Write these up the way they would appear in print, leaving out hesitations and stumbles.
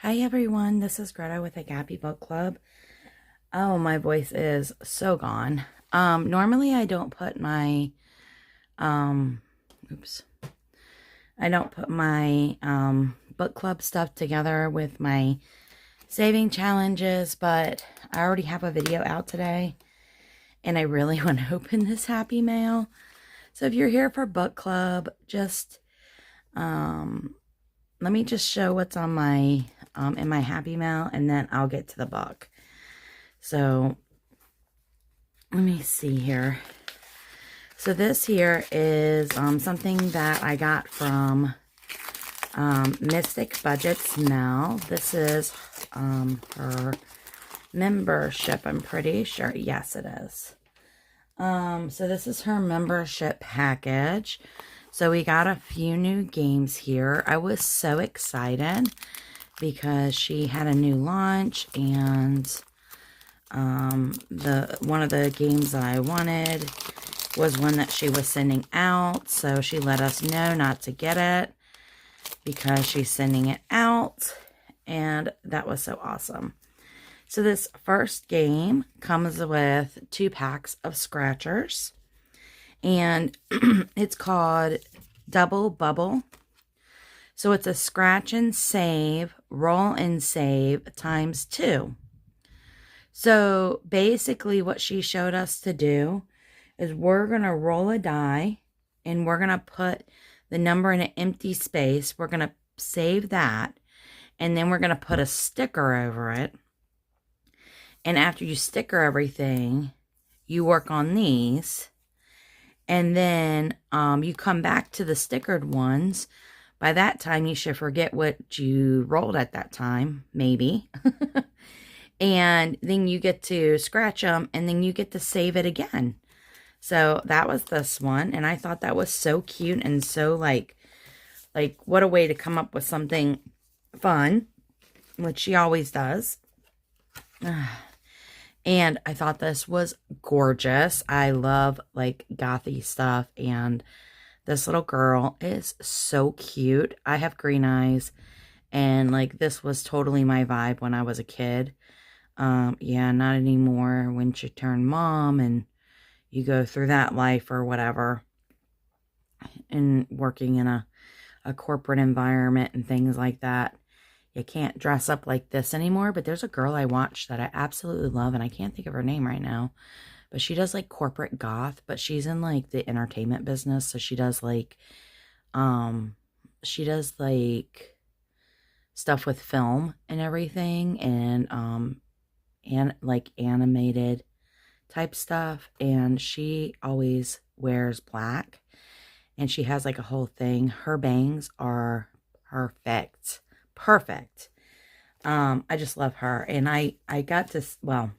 Hi everyone, this is Greta with a Gappy Book Club. Oh, my voice is so gone. Normally I don't put my, oops. I don't put my, book club stuff together with my saving challenges, but I already have a video out today, and I really want to open this Happy Mail. So if you're here for book club, just, let me just show what's on my, in my Happy Mail, and then I'll get to the book. So, let me see here. So this here is something that I got from Mystic Budgets Mel. This is her membership, I'm pretty sure. Yes, it is. So this is her membership package. So we got a few new games here. I was so excited because she had a new launch, and one of the games that I wanted was one that she was sending out. So she let us know not to get it because she's sending it out, and that was so awesome. So this first game comes with 2 packs of scratchers, and it's called Double Bubble. So it's a scratch and save, roll and save times 2. So basically what she showed us to do is we're going to roll a die, and we're going to put the number in an empty space. We're going to save that, and then we're going to put a sticker over it. And after you sticker everything, you work on these. And then you come back to the stickered ones. By that time, you should forget what you rolled at that time, maybe. And then you get to scratch them, and then you get to save it again. So that was this one, and I thought that was so cute and so like what a way to come up with something fun, which she always does. And I thought this was gorgeous. I love like gothy stuff, and this little girl is so cute. I have green eyes, and like this was totally my vibe when I was a kid. Yeah, not anymore when you turn mom and you go through that life or whatever, and working in a corporate environment and things like that. You can't dress up like this anymore. But there's a girl I watch that I absolutely love, and I can't think of her name right now, but she does like corporate goth, but she's in like the entertainment business. So she does like stuff with film and everything, and like animated type stuff, and she always wears black, and she has like a whole thing. Her bangs are perfect. I just love her, and I got to, well,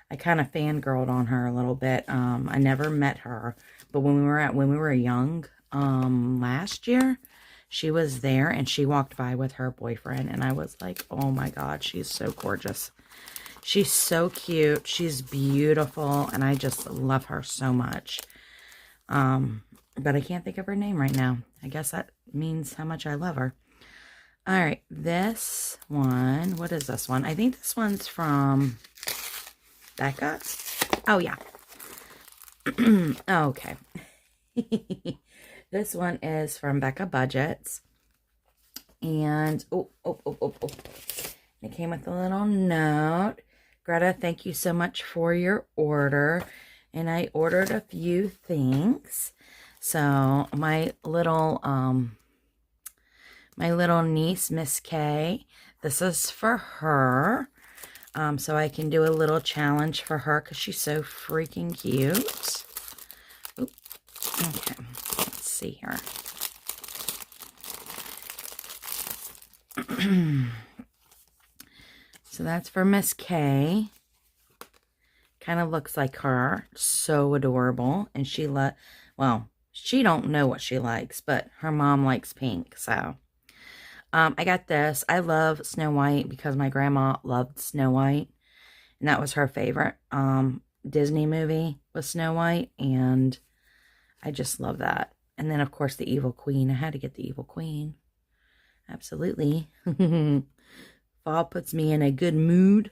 I kind of fangirled on her a little bit. I never met her, but when we were young, last year, she was there, and she walked by with her boyfriend, and I was like, oh my god, she's so gorgeous. She's so cute. She's beautiful, and I just love her so much. But I can't think of her name right now. I guess that means how much I love her. All right, this one, what is this one? I think this one's from Becca. Oh, yeah. Okay. This one is from Becca Budgets. And, it came with a little note. Greta, thank you so much for your order. And I ordered a few things. So my little niece, Miss K, this is for her. So I can do a little challenge for her because she's so freaking cute. Oop. Okay, let's see here. So that's for Miss K. Kind of looks like her. So adorable. And she well, she don't know what she likes, but her mom likes pink. So I got this. I love Snow White because my grandma loved Snow White, and that was her favorite Disney movie was Snow White, and I just love that. And then of course the Evil Queen. I had to get the Evil Queen. Absolutely. Fall puts me in a good mood.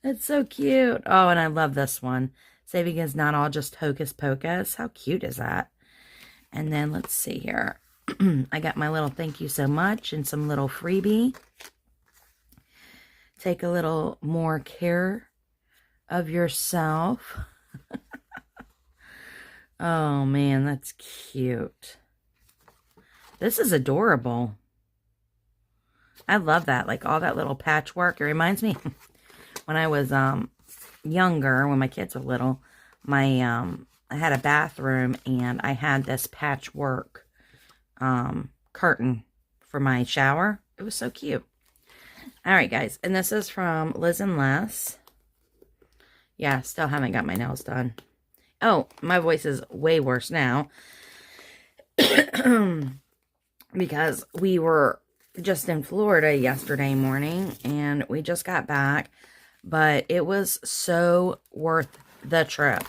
It's so cute. Oh, and I love this one. Saving is not all just hocus pocus. How cute is that? And then let's see here. I got my little thank you so much and some little freebie. Take a little more care of yourself. Oh, man, that's cute. This is adorable. I love that. Like all that little patchwork. It reminds me when I was younger, when my kids were little, I had a bathroom and I had this patchwork curtain for my shower. It was so cute. All right, guys. And this is from Liz and Les. Yeah, still haven't got my nails done. Oh, my voice is way worse now. Because we were just in Florida yesterday morning and we just got back. But it was so worth the trip.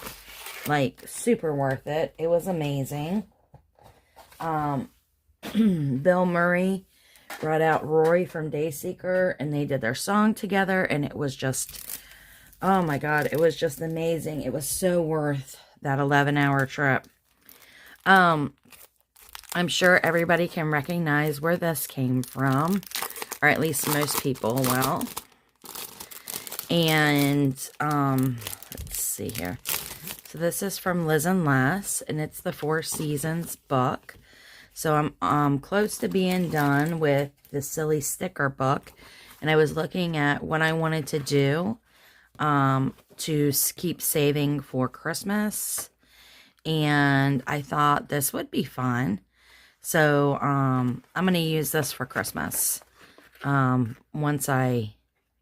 Like, super worth it. It was amazing. Bill Murray brought out Roy from Dayseeker and they did their song together and it was just, oh my God, it was just amazing. It was so worth that 11-hour trip. I'm sure everybody can recognize where this came from, or at least most people will. And, let's see here. So this is from Liz and Les, and it's the Four Seasons book. So I'm close to being done with the Silly Sticker book, and I was looking at what I wanted to do to keep saving for Christmas, and I thought this would be fun. So I'm going to use this for Christmas once I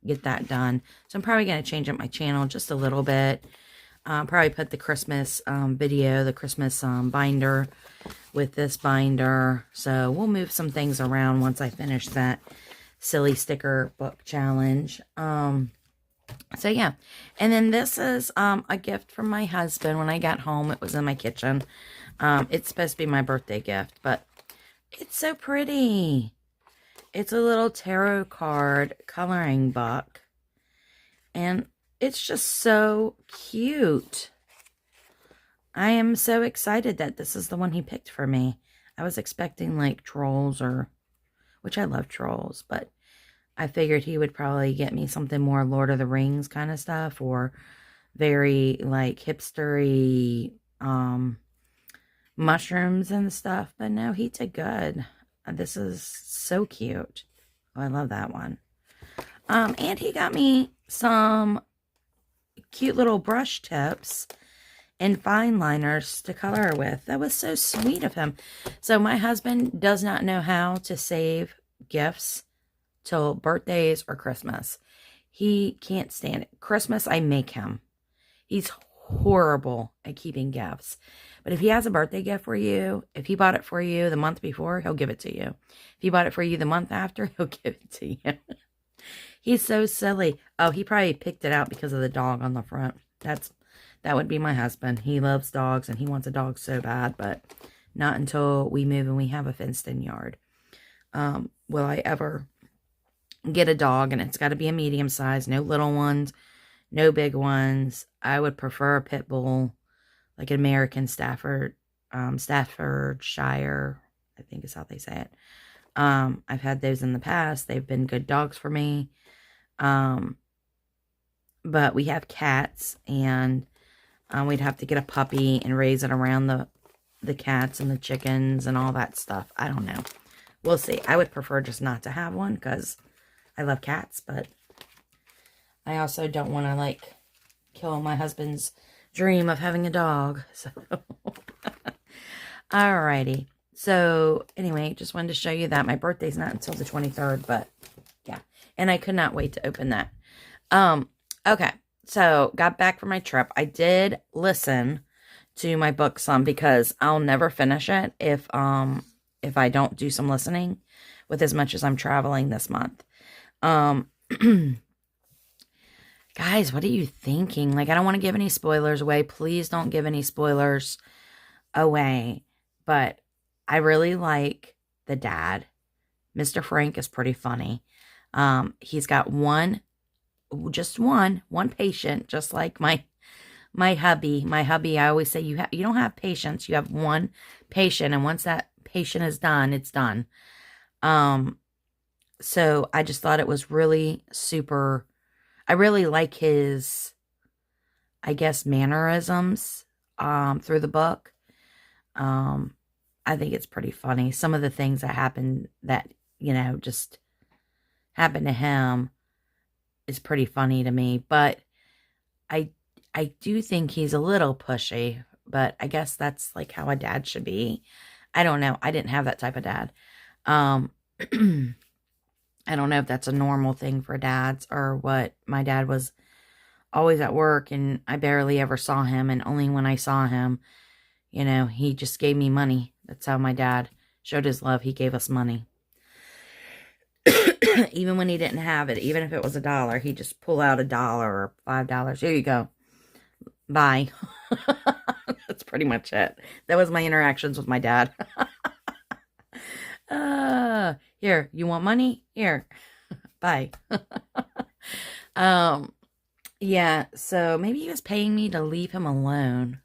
get that done. So I'm probably going to change up my channel just a little bit. Probably put the Christmas video, the Christmas binder with this binder. So we'll move some things around once I finish that Silly Sticker book challenge. So yeah. And then this is a gift from my husband. When I got home, it was in my kitchen. It's supposed to be my birthday gift, but it's so pretty. It's a little tarot card coloring book. And it's just so cute. I am so excited that this is the one he picked for me. I was expecting like trolls which I love trolls, but I figured he would probably get me something more Lord of the Rings kind of stuff or very like hipstery mushrooms and stuff. But no, he did good. This is so cute. Oh, I love that one. And he got me some cute little brush tips and fine liners to color with. That was so sweet of him. So my husband does not know how to save gifts till birthdays or Christmas. He can't stand it. Christmas, I make him. He's horrible at keeping gifts. But if he has a birthday gift for you, if he bought it for you the month before, he'll give it to you. If he bought it for you the month after, he'll give it to you. He's so silly. Oh, he probably picked it out because of the dog on the front. That would be my husband. He loves dogs and he wants a dog so bad, but not until we move and we have a fenced-in yard. Will I ever get a dog, and it's got to be a medium size, no little ones, no big ones. I would prefer a pit bull, like an American Staffordshire, I think is how they say it. I've had those in the past. They've been good dogs for me. But we have cats, and we'd have to get a puppy and raise it around the cats and the chickens and all that stuff. I don't know. We'll see. I would prefer just not to have one because I love cats, but I also don't want to, like, kill my husband's dream of having a dog. So, alrighty. So, anyway, just wanted to show you that. My birthday's not until the 23rd, but, yeah. And I could not wait to open that. Okay. So, got back from my trip. I did listen to my book some because I'll never finish it if I don't do some listening with as much as I'm traveling this month. Guys, what are you thinking? Like, I don't want to give any spoilers away. Please don't give any spoilers away. But I really like the dad. Mr. Frank is pretty funny. He's got just one patient, just like my hubby. My hubby, I always say you don't have patients, you have one patient, and once that patient is done, it's done. So I just thought it was really super. I really like his, I guess, mannerisms through the book. I think it's pretty funny. Some of the things that happen that, just happened to him is pretty funny to me. But I I do think he's a little pushy, but I guess that's like how a dad should be. I don't know. I didn't have that type of dad. Um I don't know if that's a normal thing for dads or what. My dad was always at work and I barely ever saw him, and only when I saw him, he just gave me money. That's how my dad showed his love. He gave us money. Even when he didn't have it, even if it was $1, he'd just pull out $1 or $5. Here you go. Bye. That's pretty much it. That was my interactions with my dad. Here, you want money? Here. Bye. Yeah, so maybe he was paying me to leave him alone.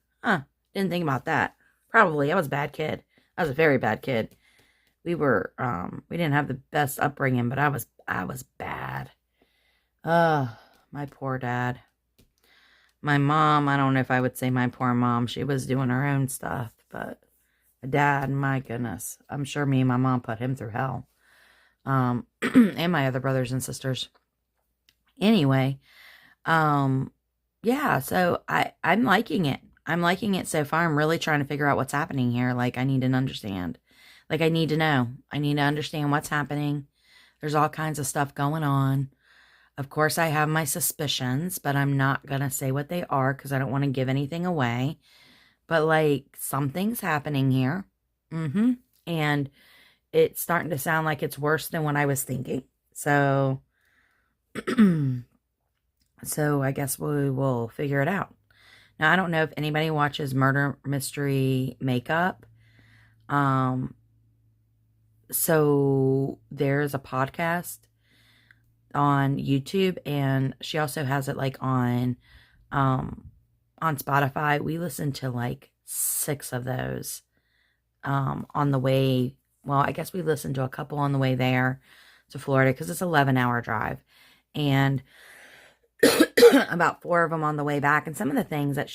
Didn't think about that. Probably. I was a bad kid. I was a very bad kid. We didn't have the best upbringing, but I was bad. My poor dad. My mom, I don't know if I would say my poor mom. She was doing her own stuff, but my dad, my goodness. I'm sure me and my mom put him through hell. And my other brothers and sisters. Anyway, yeah, so I'm liking it. I'm liking it so far. I'm really trying to figure out what's happening here. Like, I need to understand. Like, I need to know. I need to understand what's happening. There's all kinds of stuff going on. Of course, I have my suspicions, but I'm not going to say what they are because I don't want to give anything away. But, like, something's happening here. And it's starting to sound like it's worse than what I was thinking. So, so I guess we will figure it out. Now, I don't know if anybody watches Murder Mystery Makeup. So there's a podcast on YouTube, and she also has it like on Spotify. We listened to like 6 of those on the way. Well, I guess we listened to a couple on the way there to Florida because it's an 11-hour drive, and about 4 of them on the way back. And some of the things that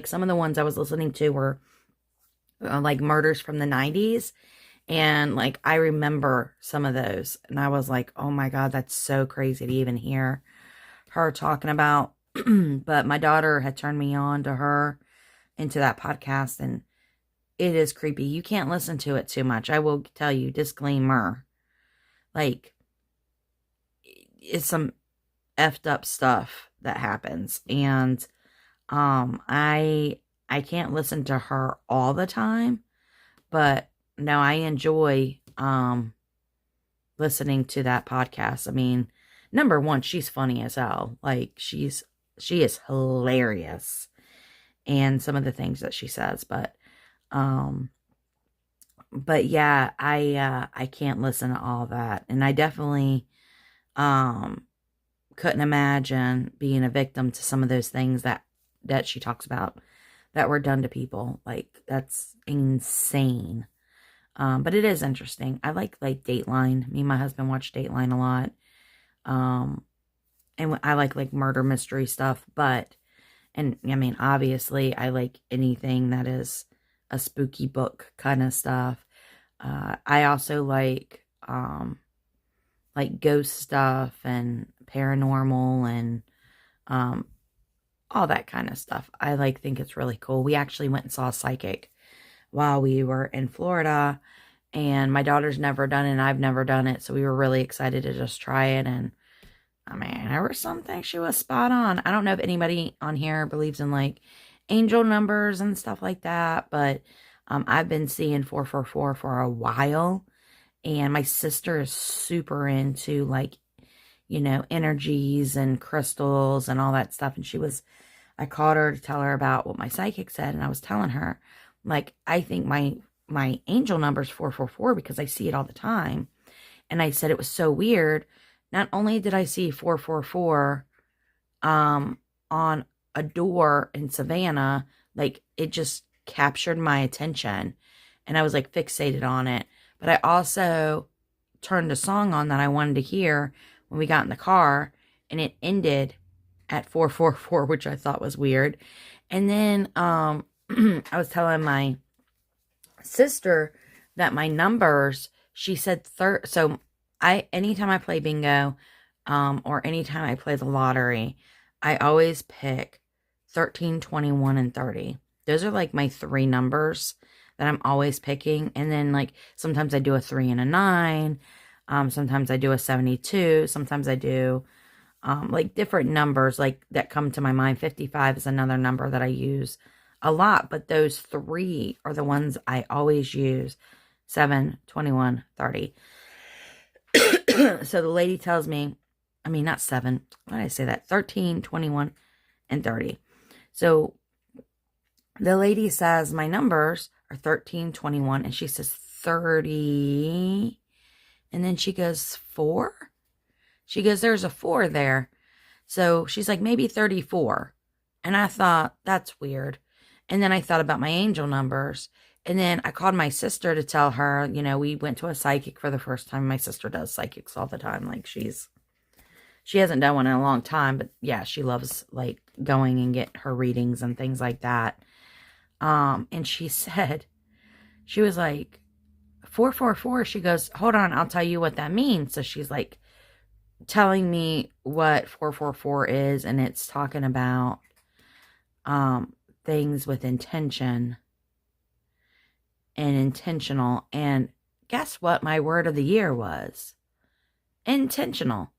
some of the ones I was listening to were like murders from the 90s. And like, I remember some of those, and I was like, oh my God, that's so crazy to even hear her talking about. But my daughter had turned me on to her into that podcast, and it is creepy. You can't listen to it too much. I will tell you, disclaimer, like, it's some effed up stuff that happens. And I can't listen to her all the time, but no, I enjoy listening to that podcast. I mean, number one, she's funny as hell. Like, she is hilarious, and some of the things that she says, but yeah, I can't listen to all that. And I definitely couldn't imagine being a victim to some of those things that she talks about that were done to people. Like, that's insane. But it is interesting. I like Dateline. Me and my husband watch Dateline a lot. And I like murder mystery stuff, and I mean, obviously I like anything that is a spooky book kind of stuff. I also like ghost stuff and paranormal and, all that kind of stuff. I think it's really cool. We actually went and saw a psychic while we were in Florida, and my daughter's never done it and I've never done it. So we were really excited to just try it. And I mean, there were some things she was spot on. I don't know if anybody on here believes in like angel numbers and stuff like that, but I've been seeing 444 for a while, and my sister is super into energies and crystals and all that stuff. And I called her to tell her about what my psychic said, and I was telling her, like, I think my angel number is 444 because I see it all the time. And I said it was so weird not only did I see 444 on a door in Savannah, like it just captured my attention and I was like fixated on it. But I also turned a song on that I wanted to hear when we got in the car, and it ended at 444, which I thought was weird. And then I was telling my sister that my numbers, she said so anytime I play bingo, or anytime I play the lottery, I always pick 13, 21, and 30. Those are like my 3 numbers that I'm always picking. And then like sometimes I do a 3 and a 9. Sometimes I do a 72. Sometimes I do like different numbers like that come to my mind. 55 is another number that I use a lot, but those 3 are the ones I always use. 7, 21, 30. So the lady tells me, I mean, not 7. Why did I say that? 13, 21, and 30. So the lady says my numbers are 13, 21, and she says 30. And then she goes, 4? She goes, there's a 4 there. So she's like, maybe 34. And I thought, that's weird. And then I thought about my angel numbers. And then I called my sister to tell her, you know, we went to a psychic for the first time. My sister does psychics all the time. Like she hasn't done one in a long time, but yeah, she loves like going and get her readings and things like that. And she said, she was like, 444. She goes, hold on, I'll tell you what that means. So she's like telling me what 444 is, and it's talking about things with intention and intentional. And guess what my word of the year was? Intentional.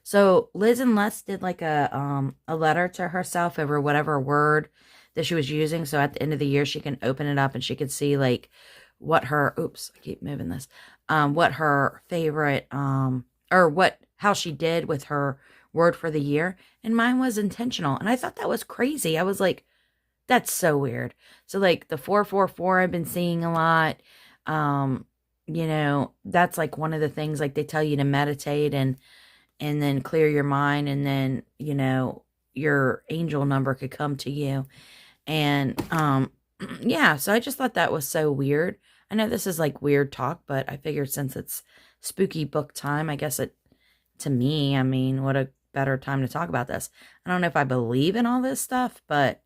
So Liz and Les did like a letter to herself over whatever word that she was using. So at the end of the year, she can open it up and she can see like what her, oops, I keep moving this, what her favorite, or how she did with her word for the year. And mine was intentional. And I thought that was crazy. I was like, that's so weird. So like the 444 I've been seeing a lot. You know, that's like one of the things like they tell you to meditate and then clear your mind, and then, you know, your angel number could come to you. And yeah, so I just thought that was so weird. I know this is like weird talk, but I figured since it's spooky book time, I guess to me, I mean, what a better time to talk about this. I don't know if I believe in all this stuff, but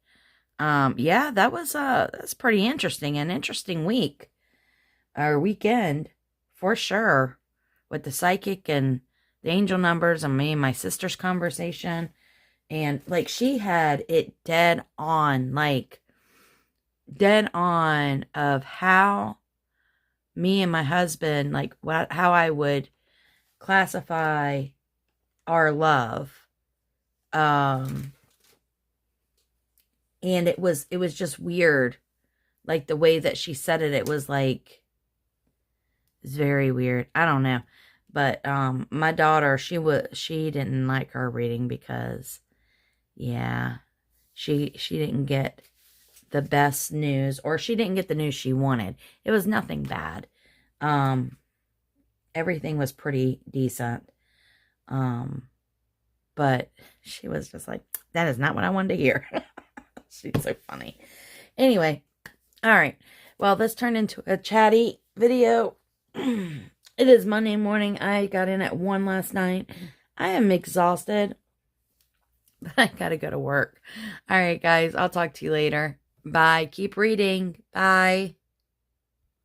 yeah, that's pretty interesting. An interesting week or weekend for sure, with the psychic and the angel numbers and me and my sister's conversation. And like she had it dead on of how me and my husband, like how I would classify our love. And it was just weird. Like the way that she said it, it was like, it's very weird. I don't know. But my daughter, she didn't like her reading because, yeah, she didn't get the best news, or she didn't get the news she wanted. It was nothing bad. Everything was pretty decent. But she was just like, that is not what I wanted to hear. She's so funny. Anyway, all right. Well, this turned into a chatty video. It is Monday morning. I got in at 1 last night. I am exhausted, but I gotta go to work. All right, guys. I'll talk to you later. Bye. Keep reading. Bye.